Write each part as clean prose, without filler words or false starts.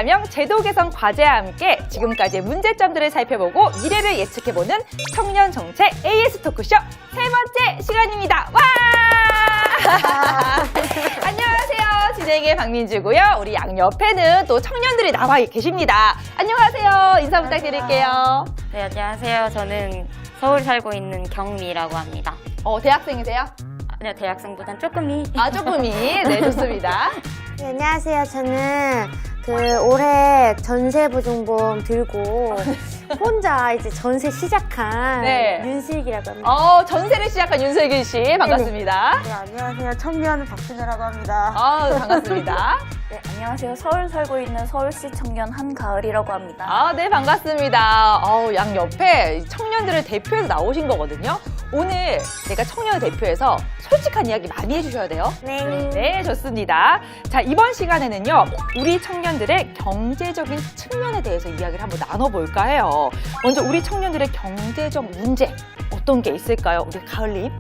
감형 제도 개선 과제와 함께 지금까지의 문제점들을 살펴보고 미래를 예측해보는 청년 정책 AS 토크쇼 세 번째 시간입니다. 와! 안녕하세요. 진행의 박민주고요. 우리 양옆에는 또 청년들이 나와 계십니다. 안녕하세요. 인사 부탁드릴게요. 네, 안녕하세요. 저는 서울 살고 있는 경미라고 합니다. 대학생이세요? 아니요, 대학생보단 조금이. 조금이. 네, 좋습니다. 네, 안녕하세요. 저는 올해 전세보증보험 들고 혼자 이제 전세 시작한 윤슬기라고 합니다. 전세를 시작한 윤슬기 씨 반갑습니다. 네, 안녕하세요. 청년 박순혜라고 합니다. 반갑습니다. 네, 안녕하세요. 서울 살고 있는 서울시 청년 한가을이라고 합니다. 네, 반갑습니다. 양 옆에 청년들을 대표해서 나오신 거거든요. 오늘 내가 청년을 대표해서 솔직한 이야기 많이 해주셔야 돼요. 네, 좋습니다. 자, 이번 시간에는요, 우리 청년들의 경제적인 측면에 대해서 이야기를 한번 나눠볼까 해요. 먼저 우리 청년들의 경제적 문제 어떤 게 있을까요? 우리 가을님?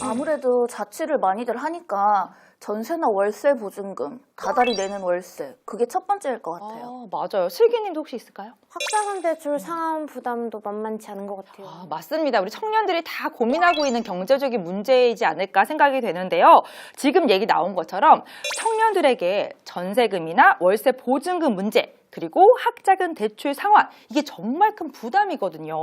아무래도 자취를 많이들 하니까 전세나 월세 보증금, 다달이 내는 월세, 그게 첫 번째일 것 같아요. 맞아요. 슬기님도 혹시 있을까요? 학자금 대출 상환 부담도 만만치 않은 것 같아요. 맞습니다. 우리 청년들이 다 고민하고 있는 경제적인 문제이지 않을까 생각이 되는데요. 지금 얘기 나온 것처럼 청년들에게 전세금이나 월세 보증금 문제, 그리고 학자금 대출 상환, 이게 정말 큰 부담이거든요.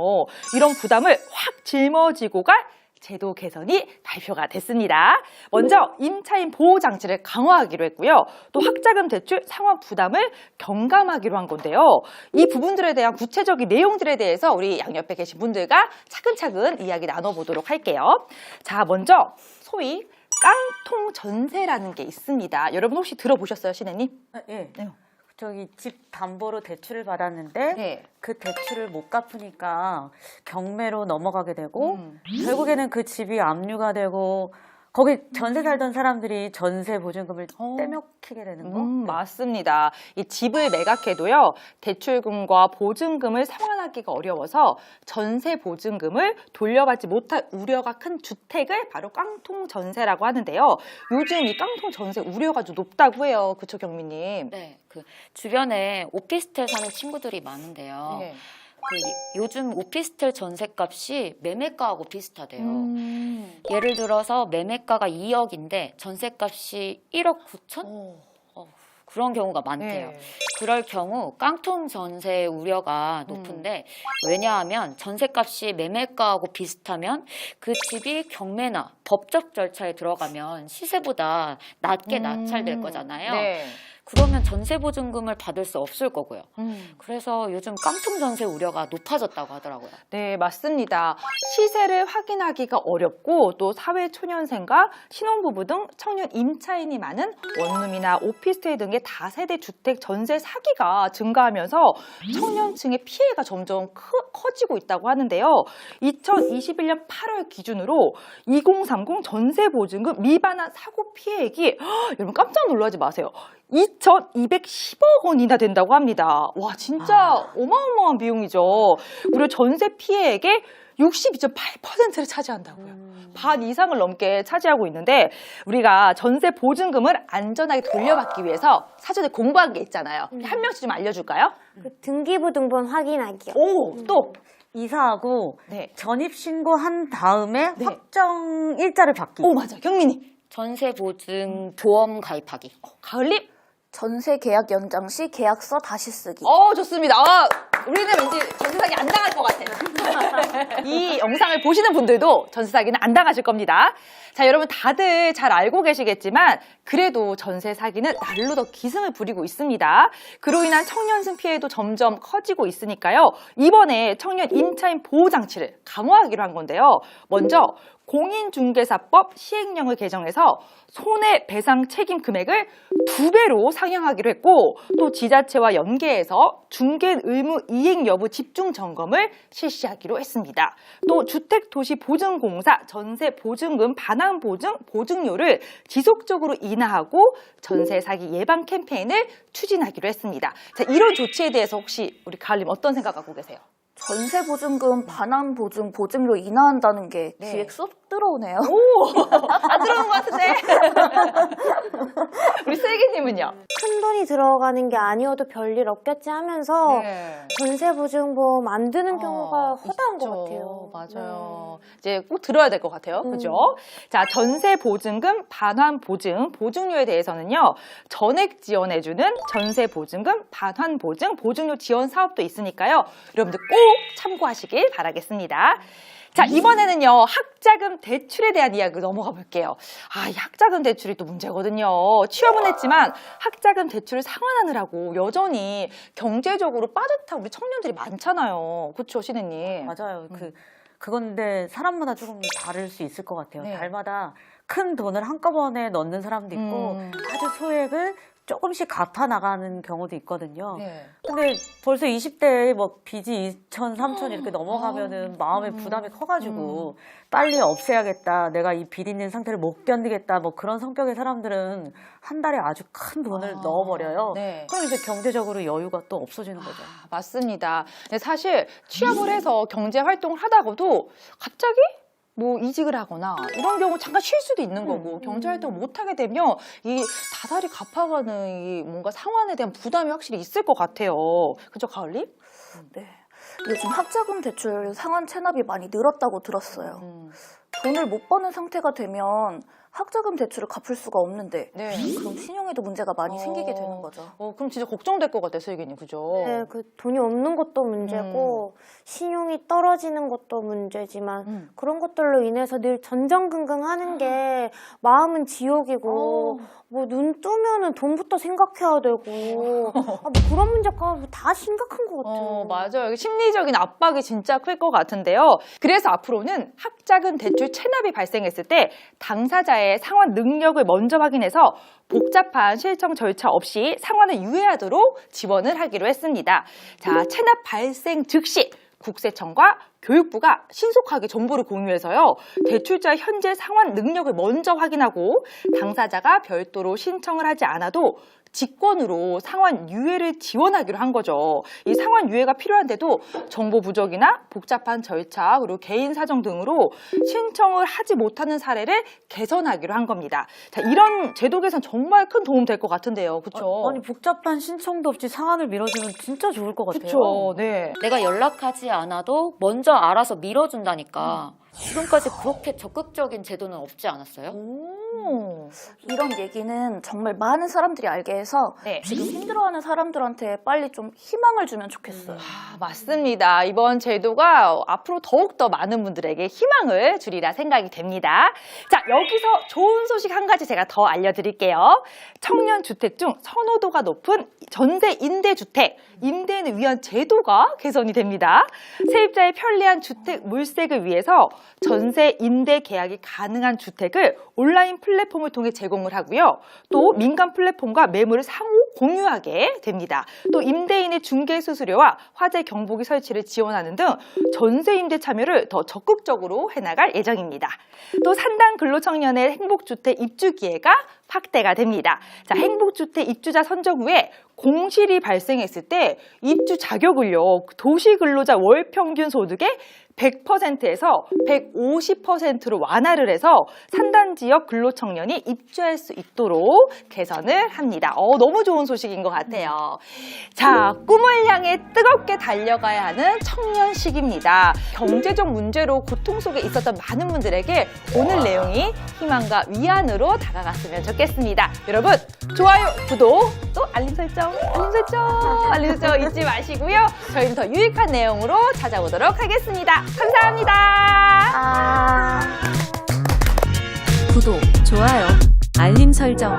이런 부담을 확 짊어지고 갈 제도 개선이 발표가 됐습니다. 먼저 임차인 보호 장치를 강화하기로 했고요. 또 학자금 대출 상환 부담을 경감하기로 한 건데요. 이 부분들에 대한 구체적인 내용들에 대해서 우리 양옆에 계신 분들과 차근차근 이야기 나눠보도록 할게요. 자, 먼저 소위 깡통 전세라는 게 있습니다. 여러분 혹시 들어보셨어요, 신혜님? 네. 네. 저기 집 담보로 대출을 받았는데 그 대출을 못 갚으니까 경매로 넘어가게 되고 결국에는 그 집이 압류가 되고 거기 전세 살던 사람들이 전세 보증금을 떼먹히게 되는 거? 맞습니다. 이 집을 매각해도요, 대출금과 보증금을 상환하기가 어려워서 전세 보증금을 돌려받지 못할 우려가 큰 주택을 바로 깡통 전세라고 하는데요. 요즘 이 깡통 전세 우려가 좀 높다고 해요. 그쵸, 경미님? 네, 주변에 오피스텔 사는 친구들이 많은데요. 네. 요즘 오피스텔 전셋값이 매매가하고 비슷하대요. 예를 들어서 매매가가 2억인데 전셋값이 1억 9천? 그런 경우가 많대요. 그럴 경우 깡통 전세 우려가 높은데 왜냐하면 전셋값이 매매가하고 비슷하면 그 집이 경매나 법적 절차에 들어가면 시세보다 낮게 낙찰될 거잖아요. 그러면 전세 보증금을 받을 수 없을 거고요. 그래서 요즘 깡통 전세 우려가 높아졌다고 하더라고요. 네, 맞습니다. 시세를 확인하기가 어렵고 또 사회초년생과 신혼부부 등 청년 임차인이 많은 원룸이나 오피스텔 등의 다세대 주택 전세 사기가 증가하면서 청년층의 피해가 점점 커지고 있다고 하는데요. 2021년 8월 기준으로 2030 전세 보증금 미반환 사고 피해액이 여러분 깜짝 놀라지 마세요. 2,210억 원이나 된다고 합니다. 와, 진짜 어마어마한 비용이죠. 무려 전세 피해액의 62.8%를 차지한다고요. 반 이상을 넘게 차지하고 있는데 우리가 전세 보증금을 안전하게 돌려받기 위해서 사전에 공부한 게 있잖아요. 한 명씩 좀 알려줄까요? 등기부 등본 확인하기요. 또 이사하고 전입신고한 다음에 확정 일자를 받기. 맞아. 경민이. 전세 보증 보험 가입하기. 가을님? 전세 계약 연장 시 계약서 다시 쓰기. 좋습니다. 우리는 왠지 전세 사기 안 당할 것 같아요. 이 영상을 보시는 분들도 전세 사기는 안 당하실 겁니다. 자, 여러분 다들 잘 알고 계시겠지만 그래도 전세 사기는 날로 더 기승을 부리고 있습니다. 그로 인한 청년층 피해도 점점 커지고 있으니까요. 이번에 청년 임차인 보호 장치를 강화하기로 한 건데요. 먼저 공인중개사법 시행령을 개정해서 손해배상 책임 금액을 2배로 상향하기로 했고 또 지자체와 연계해서 중개 의무 이행 여부 집중 점검을 실시하기로 했습니다. 또 주택도시보증공사 전세 보증금 반환 보증 보증료를 지속적으로 인하하고 전세 사기 예방 캠페인을 추진하기로 했습니다. 자, 이런 조치에 대해서 혹시 우리 가을님 어떤 생각 갖고 계세요? 전세 보증금 반환 보증 보증료 인하한다는 게 기획서 들어오네요. 안 들어오는 것 같은데. 우리 슬기님은요? 큰 돈이 들어가는 게 아니어도 별일 없겠지 하면서 전세보증보험 안 드는 경우가 허다한 것 같아요. 맞아요. 이제 꼭 들어야 될 것 같아요. 그죠? 자, 전세보증금 반환보증, 보증료에 대해서는요, 전액 지원해주는 전세보증금 반환보증, 보증료 지원 사업도 있으니까요. 여러분들 꼭 참고하시길 바라겠습니다. 자, 이번에는요, 학자금 대출에 대한 이야기로 넘어가 볼게요. 이 학자금 대출이 또 문제거든요. 취업은 했지만 학자금 대출을 상환하느라고 여전히 경제적으로 빠듯한 우리 청년들이 많잖아요. 그렇죠, 신혜님? 맞아요. 그건데 사람마다 조금 다를 수 있을 것 같아요. 네. 달마다 큰 돈을 한꺼번에 넣는 사람도 있고 아주 소액을 조금씩 갚아 나가는 경우도 있거든요. 네. 근데 벌써 20대에 뭐 빚이 2천, 3천 이렇게 넘어가면은 마음의 부담이 커가지고 빨리 없애야겠다. 내가 이 빚 있는 상태를 못 견디겠다. 뭐 그런 성격의 사람들은 한 달에 아주 큰 돈을 넣어버려요. 네. 그럼 이제 경제적으로 여유가 또 없어지는 거죠. 맞습니다. 근데 사실 취업을 해서 경제 활동을 하다가도 갑자기 뭐 이직을 하거나 이런 경우 잠깐 쉴 수도 있는 거고 경제 활동을 못 하게 되면 이 다달이 갚아가는 이 뭔가 상환에 대한 부담이 확실히 있을 것 같아요. 그죠, 가을님? 네. 요즘 학자금 대출 상환 체납이 많이 늘었다고 들었어요. 돈을 못 버는 상태가 되면 학자금 대출을 갚을 수가 없는데 네. 그럼 신용에도 문제가 많이 생기게 되는 거죠. 그럼 진짜 걱정될 것 같아요, 슬기님. 그죠? 네, 그 돈이 없는 것도 문제고 신용이 떨어지는 것도 문제지만 그런 것들로 인해서 늘 전전긍긍하는 게 마음은 지옥이고 뭐 눈 뜨면은 돈부터 생각해야 되고 뭐 그런 문제가 다 심각한 것 같아요. 맞아요. 심리적인 압박이 진짜 클 것 같은데요. 그래서 앞으로는 학자금 대출 체납이 발생했을 때 당사자의 상환 능력을 먼저 확인해서 복잡한 실청 절차 없이 상환을 유예하도록 지원을 하기로 했습니다. 자, 체납 발생 즉시 국세청과 교육부가 신속하게 정보를 공유해서요. 대출자 현재 상환 능력을 먼저 확인하고 당사자가 별도로 신청을 하지 않아도 직권으로 상환 유예를 지원하기로 한 거죠. 이 상환 유예가 필요한데도 정보 부족이나 복잡한 절차 그리고 개인 사정 등으로 신청을 하지 못하는 사례를 개선하기로 한 겁니다. 자, 이런 제도 개선 정말 큰 도움 될 것 같은데요. 그렇죠? 아니 복잡한 신청도 없이 상환을 밀어주면 진짜 좋을 것 같아요. 그렇죠. 네. 내가 연락하지 않아도 먼저 알아서 밀어준다니까. 지금까지 그렇게 적극적인 제도는 없지 않았어요? 이런 얘기는 정말 많은 사람들이 알게 해서 네. 지금 힘들어하는 사람들한테 빨리 좀 희망을 주면 좋겠어요. 맞습니다. 이번 제도가 앞으로 더욱더 많은 분들에게 희망을 주리라 생각이 됩니다. 자, 여기서 좋은 소식 한 가지 제가 더 알려드릴게요. 청년 주택 중 선호도가 높은 전세 임대주택, 임대인을 위한 제도가 개선이 됩니다. 세입자의 편리한 주택 물색을 위해서 전세 임대 계약이 가능한 주택을 온라인 플랫폼을 통해 제공을 하고요. 또 민간 플랫폼과 매물을 상호 공유하게 됩니다. 또 임대인의 중개 수수료와 화재 경보기 설치를 지원하는 등 전세 임대 참여를 더 적극적으로 해나갈 예정입니다. 또 산당 근로청년의 행복주택 입주 기회가 확대가 됩니다. 자, 행복주택 입주자 선정 후에 공실이 발생했을 때 입주 자격을요, 도시근로자 월평균 소득의 100%에서 150%로 완화를 해서 산단지역 근로청년이 입주할 수 있도록 개선을 합니다. 너무 좋은 소식인 것 같아요. 자, 꿈을 향해 뜨겁게 달려가야 하는 청년 시기입니다. 경제적 문제로 고통 속에 있었던 많은 분들에게 오늘 내용이 희망과 위안으로 다가갔으면 좋겠습니다. 여러분, 좋아요, 구독, 또 알림 설정 잊지 마시고요. 저희는 더 유익한 내용으로 찾아오도록 하겠습니다. 감사합니다. 구독, 좋아요, 알림 설정.